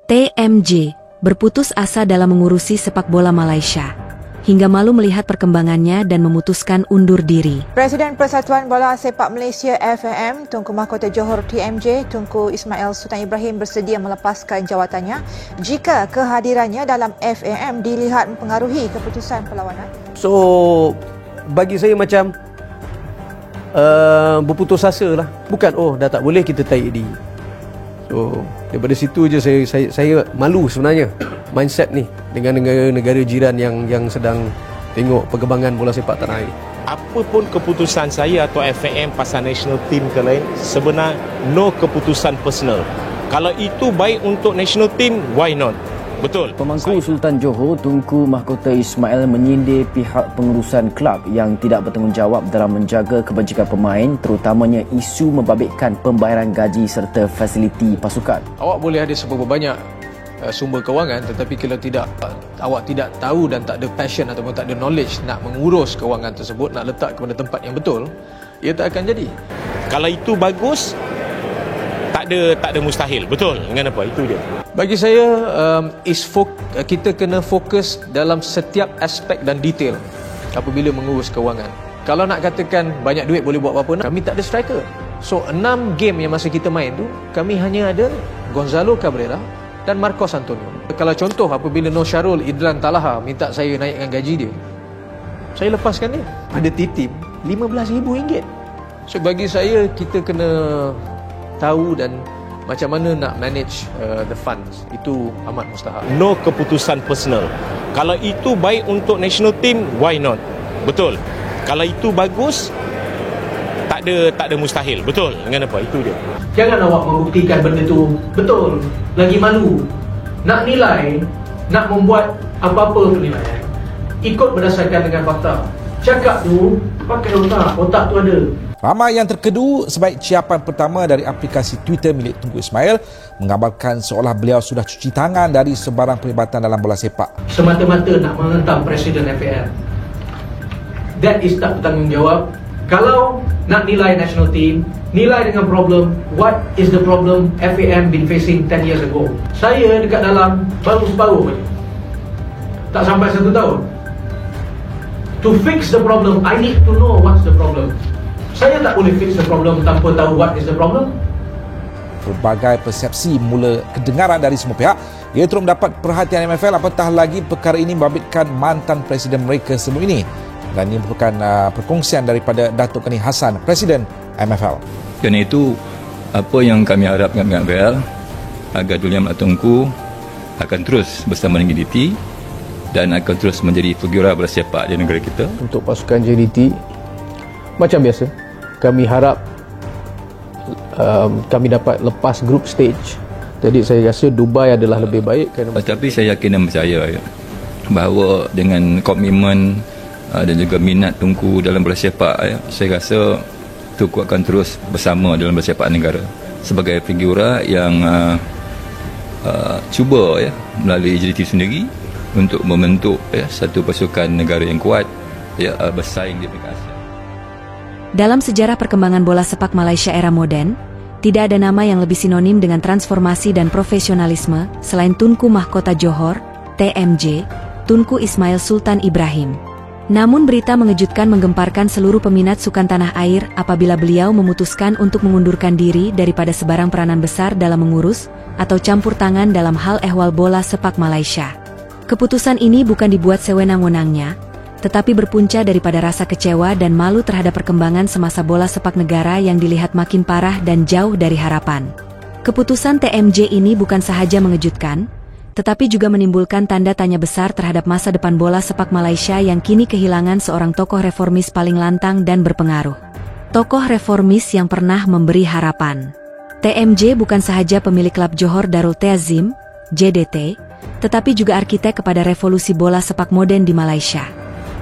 TMJ berputus asa dalam mengurusi sepak bola Malaysia, hingga malu melihat perkembangannya dan memutuskan undur diri. Presiden Persatuan Bola Sepak Malaysia FAM, Tunku Mahkota Johor TMJ, Tunku Ismail Sultan Ibrahim bersedia melepaskan jawatannya jika kehadirannya dalam FAM dilihat mempengaruhi keputusan perlawanan. So, bagi saya macam berputus asa lah. Bukan, dah tak boleh kita tarik diri. So, daripada situ je saya malu sebenarnya mindset ni dengan negara-negara jiran yang sedang tengok perkembangan bola sepak tanah air. Apa pun keputusan saya atau FAM pasal national team ke lain, sebenarnya no keputusan personal. Kalau itu baik untuk national team, why not? Betul. Pemangku Sultan Johor, Tunku Mahkota Ismail menyindir pihak pengurusan kelab yang tidak bertanggungjawab dalam menjaga kebajikan pemain, terutamanya isu membabitkan pembayaran gaji serta fasiliti pasukan. Awak boleh ada seberapa banyak sumber kewangan, tetapi kalau awak tidak tahu dan tak ada passion ataupun tak ada knowledge nak mengurus kewangan tersebut, nak letak kepada tempat yang betul, ia tak akan jadi. Kalau itu bagus, tak ada mustahil. Betul. Dengan apa? Itu dia. Bagi saya, kita kena fokus dalam setiap aspek dan detail apabila mengurus kewangan. Kalau nak katakan banyak duit boleh buat apa-apa, kami tak ada striker. So, 6 game yang masa kita main tu, kami hanya ada Gonzalo Cabrera dan Marcos Antonio. Kalau contoh, apabila Noh Syarul Idlan Talaha minta saya naikkan gaji dia, saya lepaskan dia. Ada titim RM15,000. So, bagi saya, kita kena tahu dan macam mana nak manage the funds. Itu amat mustahak. No keputusan personal. Kalau itu baik untuk national team, why not? Betul. Kalau itu bagus, tak ada mustahil. Betul. Dengan apa? Itu dia. Jangan awak membuktikan benda tu betul. Lagi malu. Nak nilai, nak membuat apa-apa penilaian, ikut berdasarkan dengan fakta. Cakap tu pakai otak. Otak tu ada. Ramai yang terkedu sebaik ciapan pertama dari aplikasi Twitter milik Tunku Ismail menggambarkan seolah beliau sudah cuci tangan dari sebarang perlibatan dalam bola sepak. Semata-mata nak menghentam Presiden FAM. That is tak bertanggungjawab. Kalau nak nilai national team, nilai dengan problem, what is the problem FAM been facing 10 years ago. Saya dekat dalam baru separuh je. Tak sampai 1 tahun. To fix the problem, I need to know what's the problem. Saya tak boleh fix the problem tanpa tahu what is the problem. Berbagai persepsi mula kedengaran dari semua pihak. Ia turut mendapat perhatian MFL, apatah lagi perkara ini membabitkan mantan presiden mereka sebelum ini. Dan ini merupakan perkongsian daripada Datuk Kani Hassan, Presiden MFL. Kerana itu, apa yang kami harapkan MFL agar Duli Ahmad Tunku akan terus bersama dengan JDT dan akan terus menjadi figura bola sepak di negara kita. Untuk pasukan JDT, macam biasa, kami harap kami dapat lepas group stage. Jadi saya rasa Dubai adalah lebih baik. Tetapi saya yakin dan percaya bahawa dengan komitmen dan juga minat Tunku dalam bola sepak, saya rasa Tunku akan terus bersama dalam bola sepak negara sebagai figura yang cuba melalui JDT sendiri untuk membentuk satu pasukan negara yang kuat, bersaing di peringkat Asia. Dalam sejarah perkembangan bola sepak Malaysia era moden, tidak ada nama yang lebih sinonim dengan transformasi dan profesionalisme selain Tunku Mahkota Johor, TMJ, Tunku Ismail Sultan Ibrahim. Namun berita mengejutkan menggemparkan seluruh peminat sukan tanah air apabila beliau memutuskan untuk mengundurkan diri daripada sebarang peranan besar dalam mengurus atau campur tangan dalam hal ehwal bola sepak Malaysia. Keputusan ini bukan dibuat sewenang-wenangnya, tetapi berpunca daripada rasa kecewa dan malu terhadap perkembangan semasa bola sepak negara yang dilihat makin parah dan jauh dari harapan. Keputusan TMJ ini bukan sahaja mengejutkan, tetapi juga menimbulkan tanda tanya besar terhadap masa depan bola sepak Malaysia yang kini kehilangan seorang tokoh reformis paling lantang dan berpengaruh. Tokoh reformis yang pernah memberi harapan. TMJ bukan sahaja pemilik klub Johor Darul Ta'zim, JDT, tetapi juga arsitek kepada revolusi bola sepak moden di Malaysia.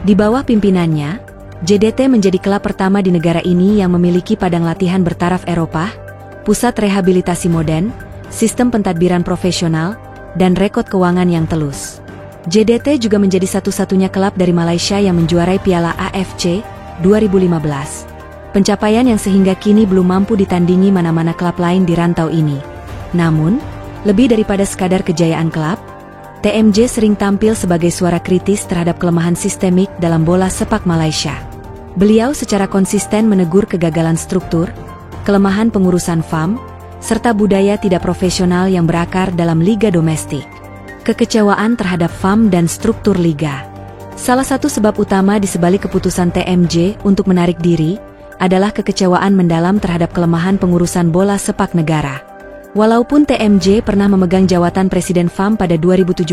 Di bawah pimpinannya, JDT menjadi klub pertama di negara ini yang memiliki padang latihan bertaraf Eropah, pusat rehabilitasi moden, sistem pentadbiran profesional, dan rekod keuangan yang telus. JDT juga menjadi satu-satunya klub dari Malaysia yang menjuarai Piala AFC 2015. Pencapaian yang sehingga kini belum mampu ditandingi mana-mana klub lain di rantau ini. Namun, Lebih daripada sekadar kejayaan klub, TMJ sering tampil sebagai suara kritis terhadap kelemahan sistemik dalam bola sepak Malaysia. Beliau secara konsisten menegur kegagalan struktur, kelemahan pengurusan FAM, serta budaya tidak profesional yang berakar dalam liga domestik. Kekecewaan terhadap FAM dan struktur liga. Salah satu sebab utama di sebalik keputusan TMJ untuk menarik diri adalah kekecewaan mendalam terhadap kelemahan pengurusan bola sepak negara. Walaupun TMJ pernah memegang jawatan Presiden FAM pada 2017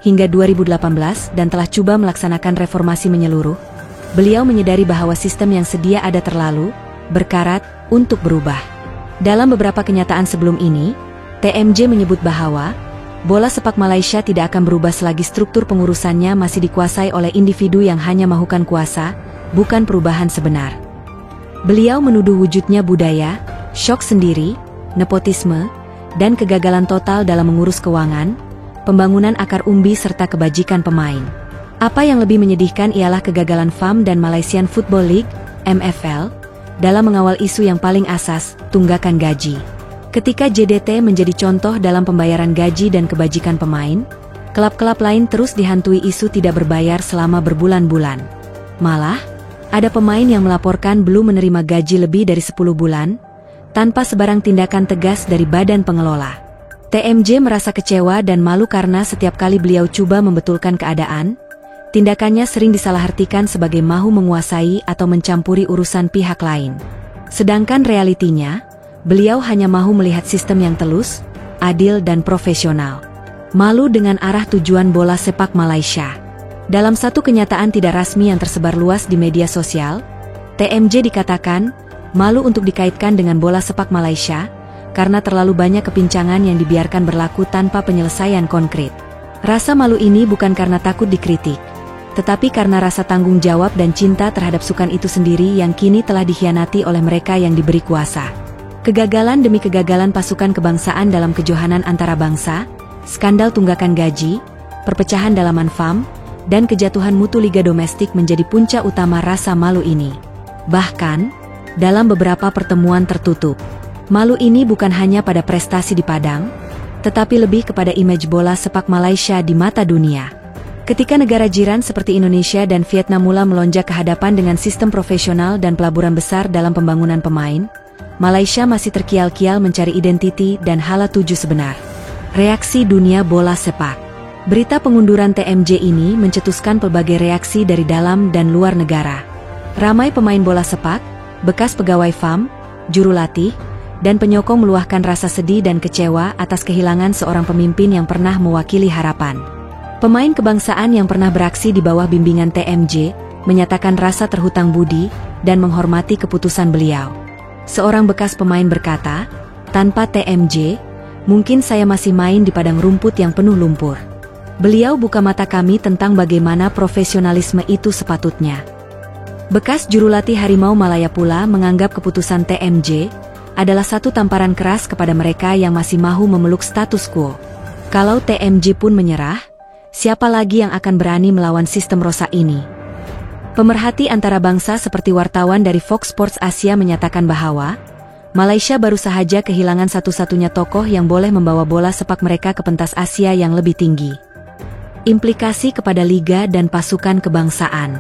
hingga 2018 dan telah coba melaksanakan reformasi menyeluruh, beliau menyadari bahwa sistem yang sedia ada terlalu berkarat untuk berubah. Dalam beberapa kenyataan sebelum ini, TMJ menyebut bahwa bola sepak Malaysia tidak akan berubah selagi struktur pengurusannya masih dikuasai oleh individu yang hanya mahukan kuasa, bukan perubahan sebenar. Beliau menuduh wujudnya budaya, syok sendiri, nepotisme, dan kegagalan total dalam mengurus keuangan, pembangunan akar umbi serta kebajikan pemain. Apa yang lebih menyedihkan ialah kegagalan FAM dan Malaysian Football League, MFL, dalam mengawal isu yang paling asas, tunggakan gaji. Ketika JDT menjadi contoh dalam pembayaran gaji dan kebajikan pemain, klub-klub lain terus dihantui isu tidak berbayar selama berbulan-bulan. Malah, ada pemain yang melaporkan belum menerima gaji lebih dari 10 bulan, tanpa sebarang tindakan tegas dari badan pengelola. TMJ merasa kecewa dan malu karena setiap kali beliau coba membetulkan keadaan, tindakannya sering disalahartikan sebagai mahu menguasai atau mencampuri urusan pihak lain. Sedangkan realitinya, beliau hanya mahu melihat sistem yang telus, adil dan profesional. Malu dengan arah tujuan bola sepak Malaysia. Dalam satu kenyataan tidak rasmi yang tersebar luas di media sosial, TMJ dikatakan malu untuk dikaitkan dengan bola sepak Malaysia, karena terlalu banyak kepincangan yang dibiarkan berlaku tanpa penyelesaian konkret. Rasa malu ini bukan karena takut dikritik, tetapi karena rasa tanggung jawab dan cinta terhadap sukan itu sendiri yang kini telah dikhianati oleh mereka yang diberi kuasa. Kegagalan demi kegagalan pasukan kebangsaan dalam kejohanan antara bangsa, skandal tunggakan gaji, perpecahan dalaman FAM, dan kejatuhan mutu liga domestik menjadi punca utama rasa malu ini. Bahkan, dalam beberapa pertemuan tertutup, malu ini bukan hanya pada prestasi di padang, tetapi lebih kepada image bola sepak Malaysia di mata dunia. Ketika negara jiran seperti Indonesia dan Vietnam mula melonjak ke hadapan dengan sistem profesional dan pelaburan besar dalam pembangunan pemain, Malaysia masih terkial-kial mencari identiti dan hala tuju sebenar. Reaksi dunia bola sepak. Berita pengunduran TMJ ini mencetuskan pelbagai reaksi dari dalam dan luar negara. Ramai pemain bola sepak, bekas pegawai FAM, jurulatih, dan penyokong meluahkan rasa sedih dan kecewa atas kehilangan seorang pemimpin yang pernah mewakili harapan. Pemain kebangsaan yang pernah beraksi di bawah bimbingan TMJ menyatakan rasa terhutang budi dan menghormati keputusan beliau. Seorang bekas pemain berkata, "Tanpa TMJ, mungkin saya masih main di padang rumput yang penuh lumpur." Beliau buka mata kami tentang bagaimana profesionalisme itu sepatutnya. Bekas jurulatih Harimau Malaya pula menganggap keputusan TMJ adalah satu tamparan keras kepada mereka yang masih mahu memeluk status quo. Kalau TMJ pun menyerah, siapa lagi yang akan berani melawan sistem rosak ini? Pemerhati antara bangsa seperti wartawan dari Fox Sports Asia menyatakan bahwa Malaysia baru sahaja kehilangan satu-satunya tokoh yang boleh membawa bola sepak mereka ke pentas Asia yang lebih tinggi. Implikasi kepada liga dan pasukan kebangsaan.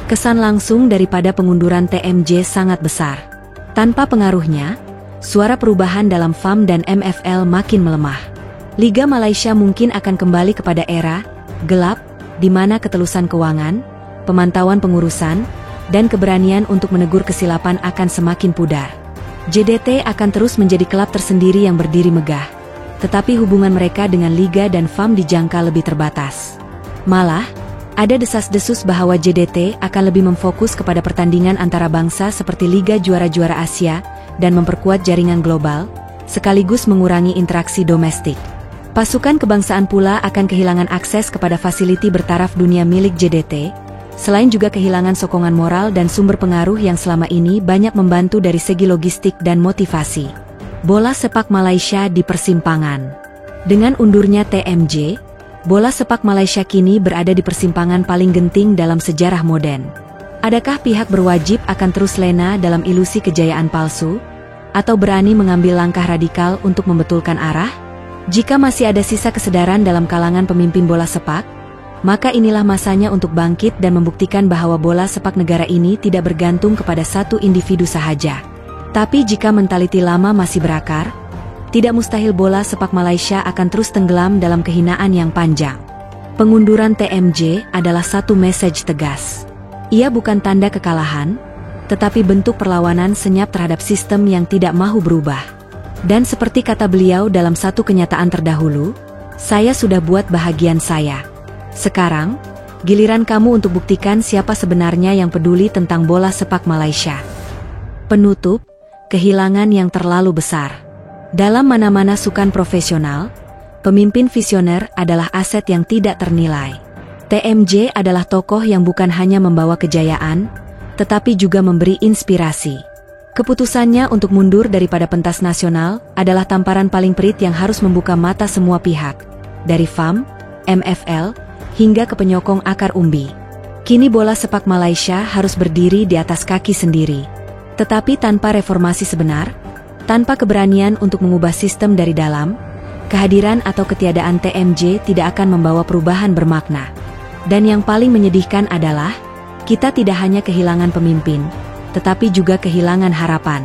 Kesan langsung daripada pengunduran TMJ sangat besar. Tanpa pengaruhnya, suara perubahan dalam FAM dan MFL makin melemah. Liga Malaysia mungkin akan kembali kepada era gelap, di mana ketelusan keuangan, pemantauan pengurusan, dan keberanian untuk menegur kesilapan akan semakin pudar. JDT akan terus menjadi klub tersendiri yang berdiri megah, tetapi hubungan mereka dengan Liga dan FAM dijangka lebih terbatas. Malah, ada desas-desus bahwa JDT akan lebih memfokus kepada pertandingan antara bangsa seperti Liga Juara-Juara Asia dan memperkuat jaringan global, sekaligus mengurangi interaksi domestik. Pasukan kebangsaan pula akan kehilangan akses kepada fasiliti bertaraf dunia milik JDT, selain juga kehilangan sokongan moral dan sumber pengaruh yang selama ini banyak membantu dari segi logistik dan motivasi. Bola sepak Malaysia di persimpangan. Dengan undurnya TMJ, bola sepak Malaysia kini berada di persimpangan paling genting dalam sejarah modern. Adakah pihak berwajib akan terus lena dalam ilusi kejayaan palsu, atau berani mengambil langkah radikal untuk membetulkan arah? Jika masih ada sisa kesadaran dalam kalangan pemimpin bola sepak, maka inilah masanya untuk bangkit dan membuktikan bahwa bola sepak negara ini tidak bergantung kepada satu individu sahaja. Tapi jika mentaliti lama masih berakar, tidak mustahil bola sepak Malaysia akan terus tenggelam dalam kehinaan yang panjang. Pengunduran TMJ adalah satu mesej tegas. Ia bukan tanda kekalahan, tetapi bentuk perlawanan senyap terhadap sistem yang tidak mahu berubah. Dan seperti kata beliau dalam satu kenyataan terdahulu, saya sudah buat bahagian saya. Sekarang, giliran kamu untuk buktikan siapa sebenarnya yang peduli tentang bola sepak Malaysia. Penutup, kehilangan yang terlalu besar. Dalam mana-mana sukan profesional, pemimpin visioner adalah aset yang tidak ternilai. TMJ adalah tokoh yang bukan hanya membawa kejayaan, tetapi juga memberi inspirasi. Keputusannya untuk mundur daripada pentas nasional adalah tamparan paling perit yang harus membuka mata semua pihak, dari FAM, MFL, hingga ke penyokong akar umbi. Kini bola sepak Malaysia harus berdiri di atas kaki sendiri. Tetapi tanpa reformasi sebenar, tanpa keberanian untuk mengubah sistem dari dalam, kehadiran atau ketiadaan TMJ tidak akan membawa perubahan bermakna. Dan yang paling menyedihkan adalah, kita tidak hanya kehilangan pemimpin, tetapi juga kehilangan harapan.